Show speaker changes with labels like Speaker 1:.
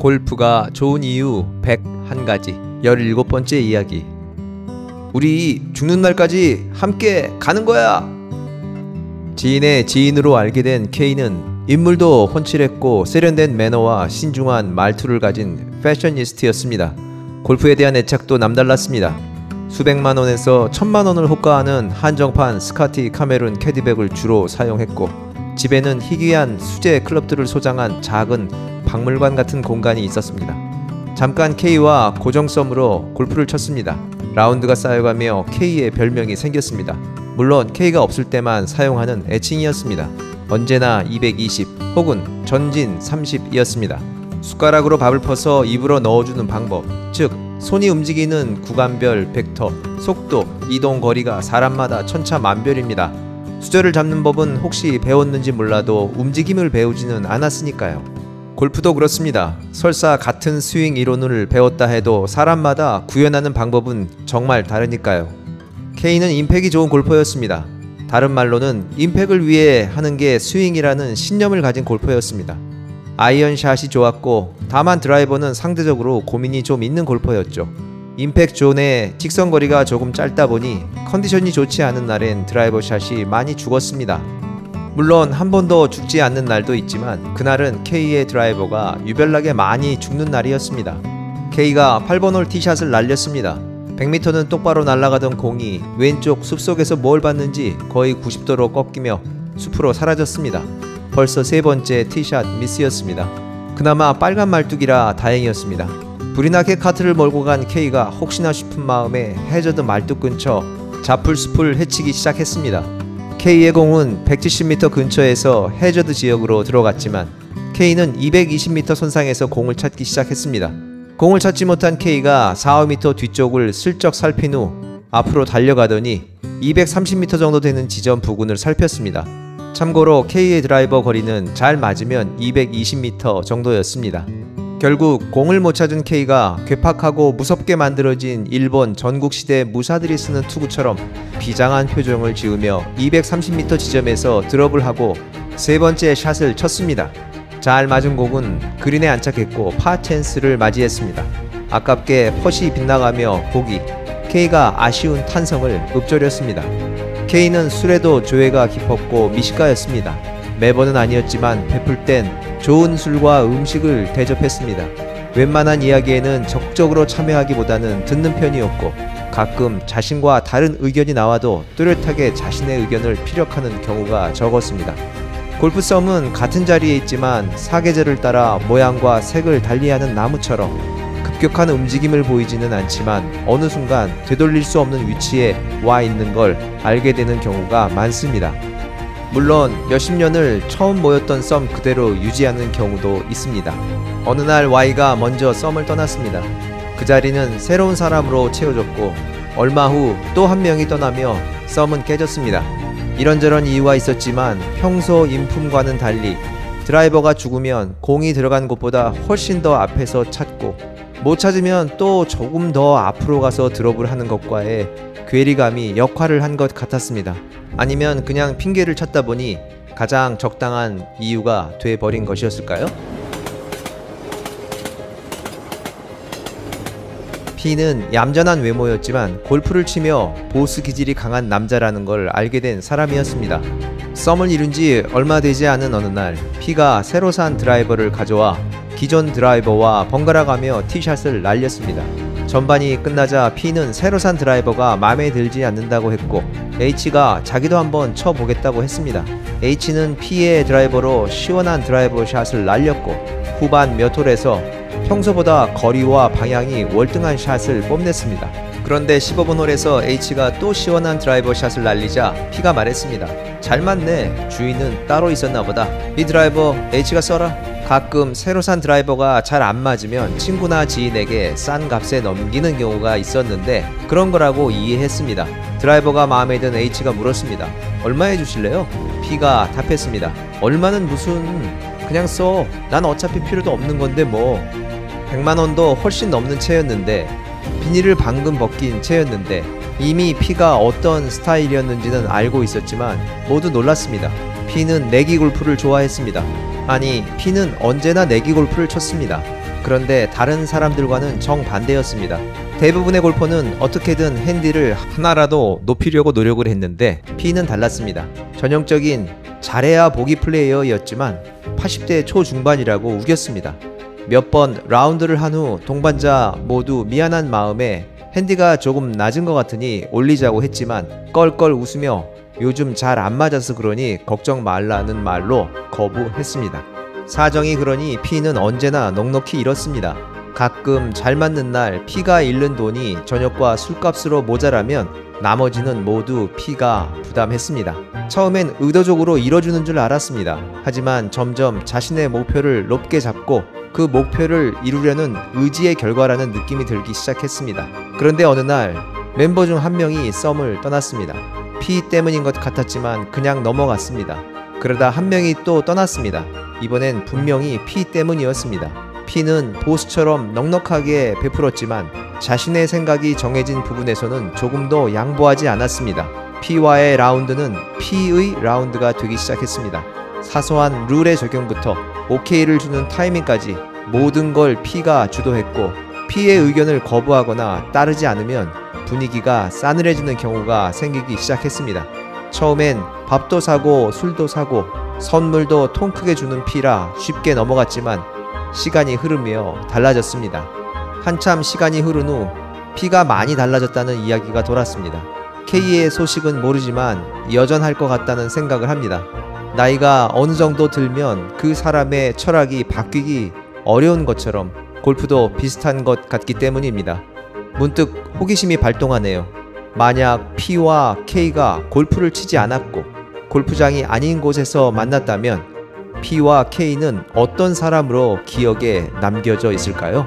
Speaker 1: 골프가 좋은 이유 101가지 17번째 이야기. 우리 죽는 날까지 함께 가는 거야. 지인의 지인으로 알게 된 K는 인물도 훤칠했고 세련된 매너와 신중한 말투를 가진 패셔니스트였습니다. 골프에 대한 애착도 남달랐습니다. 수백만 원에서 1000만 원을 호가하는 한정판 스카티 카메룬 캐디백을 주로 사용했고, 집에는 희귀한 수제 클럽들을 소장한 작은 박물관 같은 공간이 있었습니다. 잠깐 K와 고정썸으로 골프를 쳤습니다. 라운드가 쌓여가며 K의 별명이 생겼습니다. 물론 K가 없을 때만 사용하는 애칭이었습니다. 언제나 220 혹은 전진 30이었습니다. 숟가락으로 밥을 퍼서 입으로 넣어주는 방법, 즉 손이 움직이는 구간별 벡터, 속도, 이동 거리가 사람마다 천차만별입니다. 수저를 잡는 법은 혹시 배웠는지 몰라도 움직임을 배우지는 않았으니까요. 골프도 그렇습니다. 설사 같은 스윙 이론을 배웠다 해도 사람마다 구현하는 방법은 정말 다르니까요. K는 임팩이 좋은 골퍼였습니다. 다른 말로는 임팩을 위해 하는 게 스윙이라는 신념을 가진 골퍼였습니다. 아이언샷이 좋았고, 다만 드라이버는 상대적으로 고민이 좀 있는 골퍼였죠. 임팩 존의 직선거리가 조금 짧다 보니 컨디션이 좋지 않은 날엔 드라이버 샷이 많이 죽었습니다. 물론 한 번도 죽지 않는 날도 있지만 그날은 K의 드라이버가 유별나게 많이 죽는 날이었습니다. K가 8번 홀 티샷을 날렸습니다. 100m는 똑바로 날아가던 공이 왼쪽 숲속에서 뭘 봤는지 거의 90도로 꺾이며 숲으로 사라졌습니다. 벌써 세 번째 티샷 미스였습니다. 그나마 빨간 말뚝이라 다행이었습니다. 불이 나게 카트를 몰고 간 K가 혹시나 싶은 마음에 해저드 말뚝 근처 자풀숲을 헤치기 시작했습니다. K의 공은 170m 근처에서 해저드 지역으로 들어갔지만 K는 220m 선상에서 공을 찾기 시작했습니다. 공을 찾지 못한 K가 4~5m 뒤쪽을 슬쩍 살핀 후 앞으로 달려가더니 230m 정도 되는 지점 부근을 살폈습니다. 참고로 K의 드라이버 거리는 잘 맞으면 220m 정도였습니다. 결국 공을 못 찾은 K가 괴팍하고 무섭게 만들어진 일본 전국시대 무사들이 쓰는 투구처럼 비장한 표정을 지으며 230m 지점에서 드롭을 하고 세 번째 샷을 쳤습니다. 잘 맞은 공은 그린에 안착했고 파 찬스를 맞이했습니다. 아깝게 펫이 빗나가며 보기, K가 아쉬운 탄성을 읊조렸습니다. K는 술에도 조예가 깊었고 미식가였습니다. 매번은 아니었지만 베풀 땐 좋은 술과 음식을 대접했습니다. 웬만한 이야기에는 적극적으로 참여하기보다는 듣는 편이었고, 가끔 자신과 다른 의견이 나와도 뚜렷하게 자신의 의견을 피력하는 경우가 적었습니다. 골프썸은 같은 자리에 있지만 사계절을 따라 모양과 색을 달리하는 나무처럼 급격한 움직임을 보이지는 않지만 어느 순간 되돌릴 수 없는 위치에 와 있는 걸 알게 되는 경우가 많습니다. 물론 몇십 년을 처음 모였던 썸 그대로 유지하는 경우도 있습니다. 어느 날 Y가 먼저 썸을 떠났습니다. 그 자리는 새로운 사람으로 채워졌고 얼마 후 또 한 명이 떠나며 썸은 깨졌습니다. 이런저런 이유가 있었지만 평소 인품과는 달리 드라이버가 죽으면 공이 들어간 곳보다 훨씬 더 앞에서 찾고, 못 찾으면 또 조금 더 앞으로 가서 드롭을 하는 것과의 괴리감이 역할을 한 것 같았습니다. 아니면 그냥 핑계를 찾다 보니 가장 적당한 이유가 돼버린 것이었을까요? P는 얌전한 외모였지만 골프를 치며 보스 기질이 강한 남자라는 걸 알게 된 사람이었습니다. 썸을 이룬 지 얼마 되지 않은 어느 날 P가 새로 산 드라이버를 가져와 기존 드라이버와 번갈아가며 티샷을 날렸습니다. 전반이 끝나자 P는 새로 산 드라이버가 마음에 들지 않는다고 했고 H가 자기도 한번 쳐보겠다고 했습니다. H는 P의 드라이버로 시원한 드라이버 샷을 날렸고 후반 몇 홀에서 평소보다 거리와 방향이 월등한 샷을 뽐냈습니다. 그런데 15번 홀에서 H가 또 시원한 드라이버 샷을 날리자 P가 말했습니다. 잘 맞네. 주인은 따로 있었나 보다. 이 드라이버 H가 써라. 가끔 새로 산 드라이버가 잘 안 맞으면 친구나 지인에게 싼 값에 넘기는 경우가 있었는데 그런 거라고 이해했습니다. 드라이버가 마음에 든 H가 물었습니다. 얼마에 주실래요? P가 답했습니다. 얼마는 무슨, 그냥 써. 난 어차피 필요도 없는 건데 뭐. 100만 원도 훨씬 넘는 채였는데, 비닐을 방금 벗긴 채였는데 이미 P가 어떤 스타일이었는지는 알고 있었지만 모두 놀랐습니다. P는 내기 골프를 좋아했습니다. 아니, P는 언제나 내기 골프를 쳤습니다. 그런데 다른 사람들과는 정반대였습니다. 대부분의 골퍼는 어떻게든 핸디를 하나라도 높이려고 노력을 했는데 P는 달랐습니다. 전형적인 잘해야 보기 플레이어였지만 80대 초중반이라고 우겼습니다. 몇 번 라운드를 한 후 동반자 모두 미안한 마음에 핸디가 조금 낮은 것 같으니 올리자고 했지만 껄껄 웃으며 요즘 잘 안 맞아서 그러니 걱정 말라는 말로 거부했습니다. 사정이 그러니 P는 언제나 넉넉히 잃었습니다. 가끔 잘 맞는 날 P가 잃는 돈이 저녁과 술값으로 모자라면 나머지는 모두 P가 부담했습니다. 처음엔 의도적으로 이뤄주는 줄 알았습니다. 하지만 점점 자신의 목표를 높게 잡고 그 목표를 이루려는 의지의 결과라는 느낌이 들기 시작했습니다. 그런데 어느 날 멤버 중 한 명이 썸을 떠났습니다. P 때문인 것 같았지만 그냥 넘어갔습니다. 그러다 한 명이 또 떠났습니다. 이번엔 분명히 P 때문이었습니다. P는 보스처럼 넉넉하게 베풀었지만 자신의 생각이 정해진 부분에서는 조금도 양보하지 않았습니다. P와의 라운드는 P의 라운드가 되기 시작했습니다. 사소한 룰의 적용부터 OK를 주는 타이밍까지 모든 걸 P가 주도했고 P의 의견을 거부하거나 따르지 않으면 분위기가 싸늘해지는 경우가 생기기 시작했습니다. 처음엔 밥도 사고 술도 사고 선물도 통 크게 주는 P라 쉽게 넘어갔지만 시간이 흐르며 달라졌습니다. 한참 시간이 흐른 후 P가 많이 달라졌다는 이야기가 돌았습니다. K의 소식은 모르지만 여전할 것 같다는 생각을 합니다. 나이가 어느 정도 들면 그 사람의 철학이 바뀌기 어려운 것처럼 골프도 비슷한 것 같기 때문입니다. 문득 호기심이 발동하네요. 만약 P와 K가 골프를 치지 않았고 골프장이 아닌 곳에서 만났다면 P와 K는 어떤 사람으로 기억에 남겨져 있을까요?